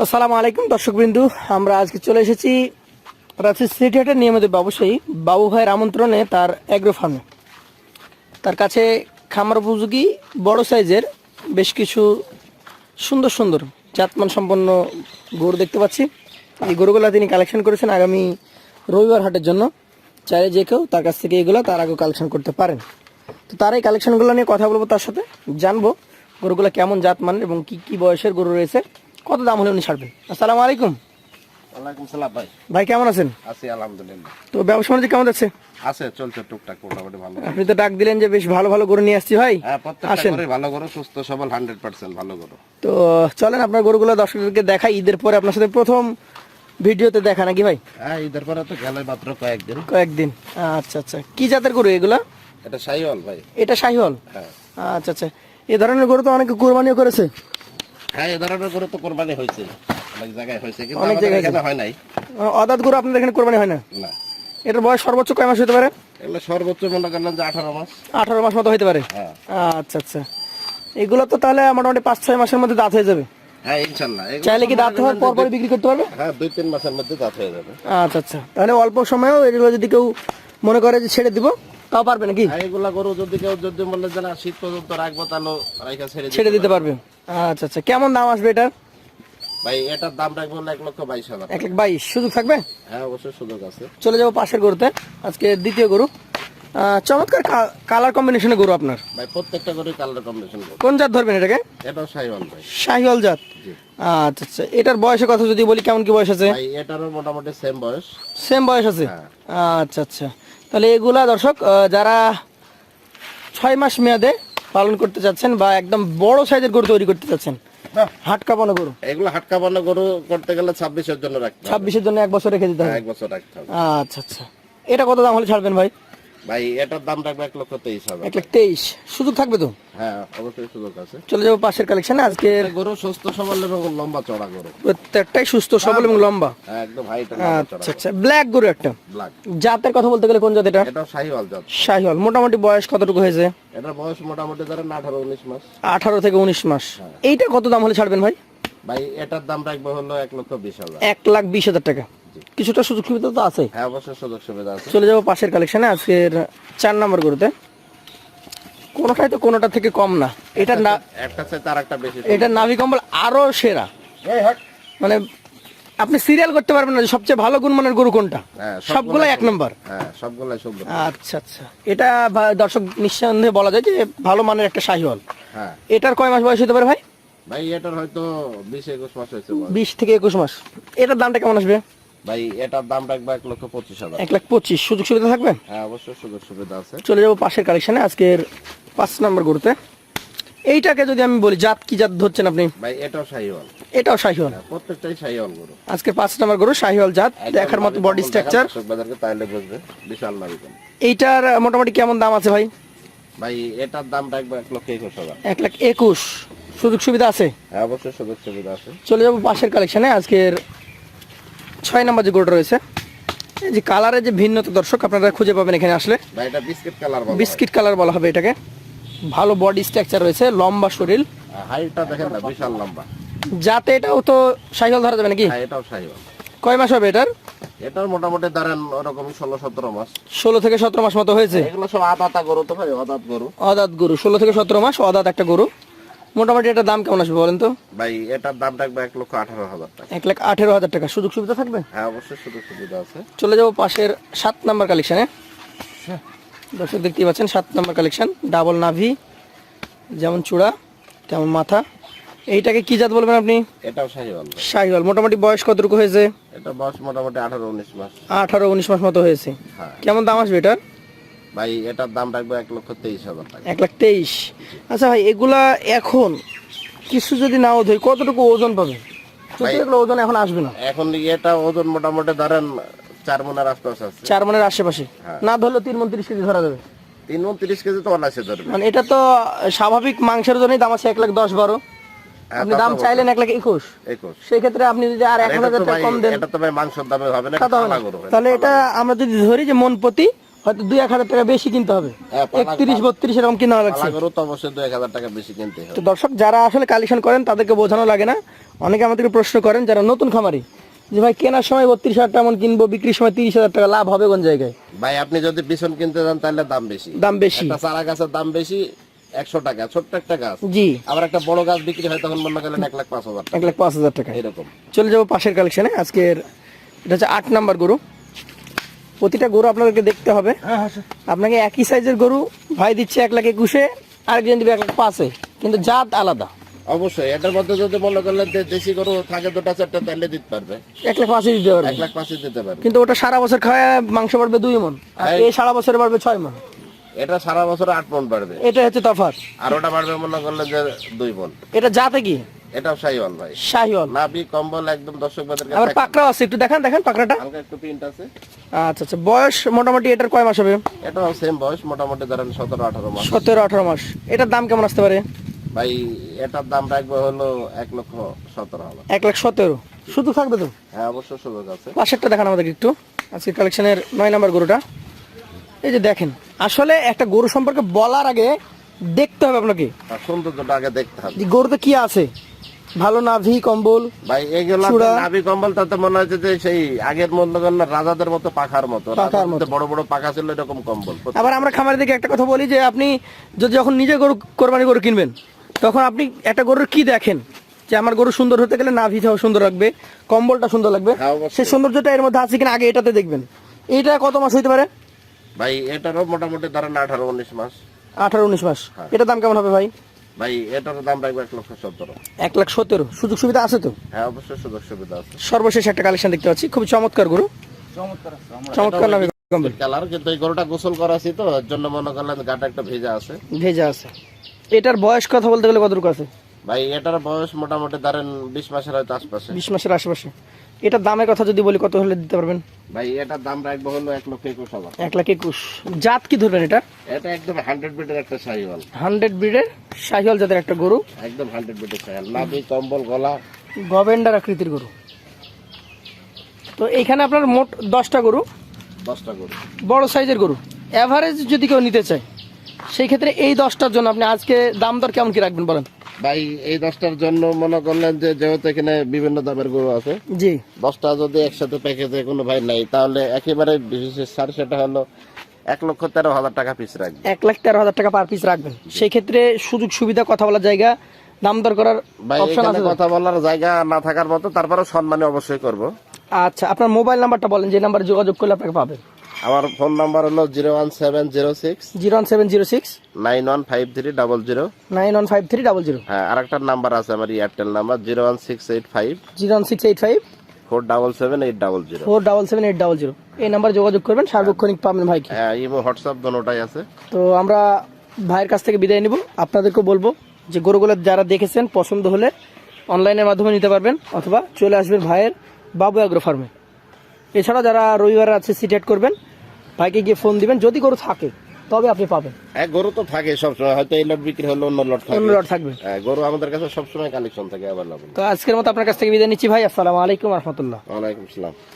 আসসালামু আলাইকুম দর্শকবৃন্দু, আমরা আজকে চলে এসেছি রাজশাহী সিটি হাটের নিয়মিত ব্যবসায়ী বাবু ভাইয়ের আমন্ত্রণে তার অ্যাগ্রো ফার্মে। তার কাছে খামার উপযোগী বড় সাইজের বেশ কিছু সুন্দর সুন্দর জাতমান সম্পন্ন গরু দেখতে পাচ্ছি। এই গরুগুলো তিনি কালেকশন করেছেন আগামী রবিবার হাটের জন্য। চাইলে যে কেউ তার কাছ থেকে এগুলো তার আগেও কালেকশন করতে পারেন। তো তার এই কালেকশনগুলো নিয়ে কথা বলবো, তার সাথে জানবো গরুগুলো কেমন জাতমান এবং কি কি বয়সের গরু রয়েছে, কত দাম হলে উনি ছাড়বেন। আসসালামু আলাইকুম। ওয়ালাইকুম সালাম ভাই। ভাই কেমন আছেন? আছি আলহামদুলিল্লাহ। তো ব্যবসা বাণিজ্য কেমন যাচ্ছে? আছে, চলছে টুকটাক, মোটামুটি ভালো। আপনি তো ডাক দিলেন যে বেশ ভালো ভালো গরু নিয়ে আসছি ভাই। হ্যাঁ, প্রত্যেকটা গরুই ভালো গরু, সুস্থ সবল 100% ভালো গরু। তো চলেন আপনার গরুগুলো দর্শকদেরকে দেখাই। ঈদের পরে আপনার সাথে প্রথম ভিডিওতে দেখা নাকি ভাই? হ্যাঁ, ঈদের পরে তো গেলে মাত্র কয়েকদিন। আচ্ছা আচ্ছা, কি জাতের গরু এগুলা? এটা শাহিওয়াল ভাই। এটা শাহিওয়াল? হ্যাঁ। আচ্ছা আচ্ছা, এই ধরনের গরু তো অনেকে কোরবানিও করেছে। হ্যাঁ, এই ধরনের গরু তো কোরবানি হয়েছে, অনেক জায়গায় হয়েছে, কিন্তু অনেক আমাদের জায়গায় এখানে হয় নাই। অদাত গরু আপনাদের এখানে কোরবানি হয় না? না, এটার বয়স সর্বোচ্চ কয় মাস হতে পারে? এগুলো সর্বোচ্চ মনে করলেন যে 18 মাস। 18 মাস মতো হতে পারে। হ্যাঁ। আচ্ছা আচ্ছা, এগুলো তো তাহলে মোটামুটি 5-6 মাসের মধ্যে দাঁত হয়ে যাবে। হ্যাঁ, ইনশাআল্লাহ। চাইলে কি দাঁত হওয়ার পর পরে বিক্রি করতে পারবে? হ্যাঁ, 2-3 মাসের মধ্যে দাঁত হয়ে যাবে। আচ্ছা আচ্ছা, তাহলে অল্প সময়েও এগুলো যদি কেউ মনে করে যে ছেড়ে দিব তাও পারবে নাকি? হ্যাঁ, এগুলা গরু যদি কেউ বলে যে না শীত পর্যন্ত রাখবো, তাহলে রাইখা ছেড়ে দিতে পারবে। আচ্ছা আচ্ছা, কেমন দাম আসবে এটার? ভাই, এটার দাম রাখবো 1,22,000। 1,22,000 সুযোগ থাকবে? হ্যাঁ, অবশ্যই সুযোগ আছে। চলে যাবো পাশের গরুতে। আজকে দ্বিতীয় গরু, চমৎকার কালার কম্বিনেশনে গরু আপনার। ভাই, প্রত্যেকটা গরু কালার কম্বিনেশন। কোন জাত ধরবেন এটাকে? এটাও শাহিওয়াল ভাই। শাহিওয়াল জাত? জি। আচ্ছা আচ্ছা, এটার বয়সের কথা যদি বলি, কেমন কি বয়স আছে? ভাই, এটারও মোটামুটি সেম বয়স। সেম বয়স আছে? হ্যাঁ। আচ্ছা আচ্ছা, তাহলে এগুলা দর্শক যারা 6 মাস মেয়াদে পালন করতে চাচ্ছেন বা একদম বড় সাইজের গরু তৈরি করতে চাচ্ছেন, হাট কাঁপানো গরু, এগুলো হাট কাঁপানো গরু করতে গেলে 26-এর জন্য রাখতে হবে। 26-এর জন্য 1 বছর রেখে দিতে হবে। 1 বছর রাখতে হবে। আচ্ছা আচ্ছা, এটা কত দাম হলে ছাড়বেন ভাই? ভাই, এটার দাম রাখবে 1,23,000। 1,23,000 সুযোগ থাকবে তো? হ্যাঁ, অবশ্যই সুযোগ আছে। চলে যাবো পাশের কালেকশনে। আজকে গরু সুস্থ সবল এবং লম্বা চড়া গরু, প্রত্যেকটাই সুস্থ সবল এবং লম্বা। হ্যাঁ, একদম হাইট। আচ্ছা আচ্ছা, ব্ল্যাক গরু একটা। ব্ল্যাক। জাতের কথা বলতে গেলে কোন জাত এটা? এটাও শাহিওয়াল জাত। শাহিওয়াল। মোটামুটি বয়স কতটুকু হয়েছে? এটার বয়স মোটামুটি ধরেন 18-19 মাস। 18 থেকে 19 মাস। এইটা কত দাম হলে ছাড়বেন ভাই? ভাই, এটার দাম রাখবে হলো 1,20,000। 1,20,000 টাকা। কিছুটা সুযোগ সুবিধা তো আছে? হ্যাঁ, অবশ্যই সুযোগ সুবিধা আছে। চলে যাবো পাশের কালেকশনে। আজকের 4 নম্বর গরুতে। কোনোটাই তো কোনোটা থেকে কম না। এটা না, একটা চাইতে আরেকটা বেশি। এটা নাভি কম্বল আরো সেরা। মানে আপনি সিরিয়াল করতে পারবেন না যে সবচেয়ে ভালো গুণমানের গরু কোনটা। হ্যাঁ, সবগুলাই 1 নম্বর। হ্যাঁ, সবগুলাই সুন্দর। আচ্ছা আচ্ছা, এটা দর্শক নিঃসন্দেহে বলা যায় যে ভালো মানের একটা শাহিওয়াল। হ্যাঁ। এটার কয় মাস বয়স হতে পারে ভাই? ভাই, এটার হয়তো 20-21 মাস হয়েছে বয়স। 20 থেকে 21 মাস। এটার দামটা কেমন আসবে? ভাই, এটার দাম রাখবে 1,25,000। 1,25,000 সুযোগ সুবিধা থাকবে? হ্যাঁ, অবশ্যই সুযোগ সুবিধা আছে। চলে যাবো পাশের কালেকশনে। আজকের 5 নম্বর গরুতে। এইটাকে যদি আমি বলি, জাত কি জাত ধরছেন আপনি? ভাই, এটাও শাহিওয়াল। এটাও শাহিওয়াল। প্রত্যেকটাই শাহিওয়াল গরু। আজকের 5 নম্বর গরু শাহিওয়াল জাত, দেখার মতো বডি স্ট্রাকচার। বাজারকে তাইলে বুঝবে, বিশাল নাবিকন। এইটার মোটামুটি কেমন দাম আছে ভাই? ভাই, এটার দাম রাখবে 1,21,000। 1,21,000 সুযোগ সুবিধা আছে? হ্যাঁ, অবশ্যই সুযোগ সুবিধা আছে। চলে যাবো পাশের কালেকশনে। আজকের 6 নম্বর যে গরুটা রয়েছে, এই যে কালারের যে ভিন্নতা দর্শক আপনারা খুঁজে পাবেন এখানে আসলে। ভাই, এটা বিস্কিট কালার বলা হয়। বিস্কিট কালার বলা হবে এটাকে। ভালো বডি স্ট্রাকচার রয়েছে, লম্বা শরীর। হাইটটা দেখেন না, বিশাল লম্বা। যাতে এটাও তো শাহিওয়াল ধরা যাবে নাকি? হ্যাঁ, এটাও শাহিওয়াল। কয় মাস হবে এটার? এটার মোটামুটি ধরেন ওরকম 16-17 মাস। 16 থেকে 17 মাস মতো হয়েছে। এগুলো সব আদাতা গরু তো ভাই, অদাত গরু। অদাত গরু, 16 থেকে 17 মাস অদাত একটা গরু। মোটামুটি এটার দাম কেমন আসবে বলেন তো? ভাই, এটার দাম রাখবে 1,18,000 টাকা। 1,18,000 টাকা সুযোগ সুবিধা থাকবে? হ্যাঁ, অবশ্যই সুযোগ সুবিধা আছে। চলে যাবো পাশের 7 নম্বর কালেকশনে। দর্শক দেখতেই পাচ্ছেন 7 নম্বর কালেকশন। ডাবল নাভি, যেমন চূড়া তেমন মাথা। এইটাকে কি জাত বলবেন আপনি? এটাও শাহিওয়াল। শাহিওয়াল। মোটামুটি বয়স কতটুকু হয়েছে? এটা বয়স মোটামুটি 18-19 মাস। 18-19 মাস মতো হয়েছে। হ্যাঁ। কেমন দাম আসবে এটার? ভাই, এটার দাম রাখবে 1,23,000 টাকা। 1,23,000। আচ্ছা ভাই, এগুলা এখন কিছু যদি নাও ধরি কতটুকু ওজন পাবে? এগুলো ওজন এখন আসবে না। এখন এটা ওজন মোটামুটি ধরেন 4 মণের আশপাশে আছে। 4 মণের আশেপাশে। হ্যাঁ। না ধরলেও 3 মণ 30 কেজি ধরা যাবে। 3 মণ 30 কেজি তো অনায়াসে ধরবে। মানে এটা তো স্বাভাবিক মাংসের জন্যই দাম আছে 1,10,12। আপনি দাম চাইলেন 1,21,000। সেই ক্ষেত্রে আপনি যদি আর 1,000 টাকা কম দেন, এটা তো ভাই মাংসের দামে হবে না, তা তো হবে না। তাহলে এটা আমরা যদি ধরি যে মন প্রতি হয়তো 2-1 হাজার টাকা বেশি কিনতে হবে, হ্যাঁ, 31-32 এরকম কিনা লাগছে। পালা গরু তো অবশ্যই 2-1 হাজার টাকা বেশি কিনতে হবে। তো দর্শক যারা আসলে কালেকশন করেন তাদেরকে বোঝানো লাগে না। অনেকে আমাদেরকে প্রশ্ন করেন যারা নতুন খামারি, যে ভাই কেনার সময় 32,000 টাকা মন কিনবো, বিক্রির সময় 30,000 টাকা, লাভ হবে কোন জায়গায়? ভাই আপনি যদি বিছন কিনতে যান তাহলে দাম বেশি। দাম বেশি, একটা চারা গাছের দাম বেশি 100 টাকা, ছোট্ট একটা গাছ। জি। আবার একটা বড় গাছ বিক্রি হয় তখন মনে করেন 1,05,000 টাকা 1,05,000 টাকা। এরকম। চলে যাবো পাশের কালেকশনে। আজকের এটা হচ্ছে 8 নাম্বার গরু। প্রতিটা গরু আপনাদেরকে দেখতে হবে। আপনাকে একই সাইজের গরু ভাই দিচ্ছে 1,21,000, আরেকজন দিবে 1,05,000, কিন্তু জাত আলাদা। অবশ্যই এটার মধ্যে যদি মনে করলেন যে দেশি গরু থাকে 2-4টা তাহলে দিতে পারবে, 1,05,000 দিতে পারবে, 1,05,000 দিতে পারবে। কিন্তু ওটা সারা বছর খাওয়া মাংস বাড়বে 2 মণ, আর এই সারা বছরে বাড়বে 6 মণ। এটা সারা বছর 8 মণ বাড়বে, এটা হচ্ছে তফাৎ। আর ওটা বাড়বে মনে করলেন যে 2 মণ। এটা জাতে কি? এটাও শাহিওয়াল ভাই, শাহিওয়াল। নাভি কম্বল একদম দর্শকদের আবার কাছে পাকড়াও আছে, একটু দেখান পাকড়াটা। হালকা একটু প্রিন্ট আছে। আচ্ছা আচ্ছা, বয়স মোটামুটি এটার কয় মাস হবে? এটাও সেম বয়স, মোটামুটি ধরেন 17-18 মাস। 17-18 মাস। এটার দাম কেমন আসতে পারে? ভাই এটার দাম রাখবো হলো 1,17,000। 1,17,000 শুধু থাকবে তো? হ্যাঁ অবশ্যই সুযোগ আছে। পাশেরটা দেখান আমাদের একটু, আজকে কালেকশনের 9 নাম্বার গরুটা। এই যে দেখেন, আসলে একটা গরু সম্পর্কে বলার আগে দেখতে হবে আপনাকে আর সৌন্দর্যটা আগে দেখতে হবে যে গরুতে কি আছে। ভালো নাভি কম্বল, ভাই, এইগুলা চূড়া। নাভি কম্বলটা তো মনে হচ্ছে যে সেই আগের মূল্যগণ রাজাদের মতো পাখার মতো, পাখার মতো। রাজাদের বড় বড় পাখা ছিল এরকম কম্বল। আবার আমরা খামারে দিকে একটা কথা বলি যে আপনি যদি যখন নিজে গরু কোরবানি গরু কিনবেন, তখন আপনি একটা গরুর কি দেখেন, যে আমার গরু সুন্দর হতে গেলে নাভিটাও সুন্দর লাগবে, কম্বলটা সুন্দর লাগবে, হ্যাঁ, অবশ্যই। সেই সৌন্দর্যটা এর মধ্যে আছে কিনা আগে এটাতে দেখবেন। এইটা কত মাস হইতে পারে? ভাই এটারও মোটামুটি ধরেন 18-19 মাস। 18-19 মাস। এটার দাম কেমন হবে ভাই? ভাই এটার দাম রাখবো 1,17,000। 1,17,000। সুযোগ সুবিধা আছে তো? হ্যাঁ অবশ্যই সুযোগ সুবিধা আছে। সর্বশেষ একটা কালেকশন দেখতে পাচ্ছি, খুব চমৎকার গরু, চমৎকার নাভি কম্বল, কালার, কিন্তু এই গরুটা গোসল করাছি তো এর জন্য মনে করলেন গাটা একটা ভেজা আছে। ভেজা আছে। এটার বয়স কথা বলতে গেলে কতটুকু আছে? ভাই এটার বয়স মোটামুটি ধরেন 20 মাসের হয়তো আশপাশে। 20 মাসের আশেপাশে। এটার দামের কথা যদি বলি কত হলে দিতে পারবেন? ভাই এটার দাম রাখবো হলো 1,21,000। 1,21,000। জাত কি ধরবেন এটা? এটা একদম 100 ব্রিডের একটা শাহিওয়াল। 100 ব্রিডের শাহিওয়াল জাতের একটা গরু, একদম 100 ব্রিডের শাহিওয়াল, নাভি কম্বল গলা গভেন্ডার আকৃতির গরু। তো এইখানে আপনার মোট 10টা গরু, 10টা গরু, বড় সাইজের গরু। এভারেজ যদি কেউ নিতে চায় সেই ক্ষেত্রে এই 10টার জন্য আপনি আজকে দাম দর কেমন কি রাখবেন বলেন? ভাই এই 10টার জন্য মনে করলেন যে যেহেতু এখানে বিভিন্ন দামের গরু আছে, জি, 10টা যদি একসাথে প্যাকেজে কোনো ভাই নাই তাহলে একেবারে বিশেষ ছাড়, সেটা হলো 1,13,000 টাকা পিস রাখবে। 1,13,000 টাকা পার পিস রাখবেন। সেই ক্ষেত্রে সুযোগ সুবিধা, কথা বলার জায়গা, দাম দর করার ভাই অপশন এখানে আছে তো? কথা বলার জায়গা না থাকার মতো, তারপরেও সম্মানী অবশ্যই করব। আচ্ছা, আপনার মোবাইল নাম্বারটা বলেন, যে নাম্বারে যোগাযোগ করলে আপনাকে পাবেন। আমার ফোন নাম্বার হলো 01706 01706 915300। 915300। হ্যাঁ, আরেকটা নাম্বার আছে আমার এয়ারটেল নাম্বার 01685 01685 477-800। 477-800। এই নাম্বারে যোগাযোগ করবেন, সার্বক্ষণিক পাবেন ভাইকে। হ্যাঁ, ইমো হোয়াটসঅ্যাপ দুটোটাই আছে। তো আমরা ভাইয়ের কাছ থেকে বিদায় নিব। আপনাদেরকে বলবো যে গরুগুলো যারা দেখেছেন পছন্দ হলে অনলাইনের মাধ্যমে নিতে পারবেন, অথবা চলে আসবেন ভাইয়ের বাবু অ্যাগ্রো ফার্মে। এছাড়া যারা রবিবার আছে সিটেট করবেন, ভাইকে গিয়ে ফোন দিবেন, যদি গরু থাকে তবে আপনি পাবেন। হ্যাঁ, গরু তো থাকে সবসময়, হয়তো এই লট বিক্রি হলো অন্য লট থাকে, অন্য লট থাকবে। হ্যাঁ, গরু আমাদের কাছে সবসময় কালেকশন থাকে অ্যাভেলেবল। তো আজকের মতো আপনার কাছ থেকে বিদায় নিচ্ছি ভাই। আসসালামু আলাইকুম রহমতুল্লাহ। ওয়ালাইকুম আসসালাম।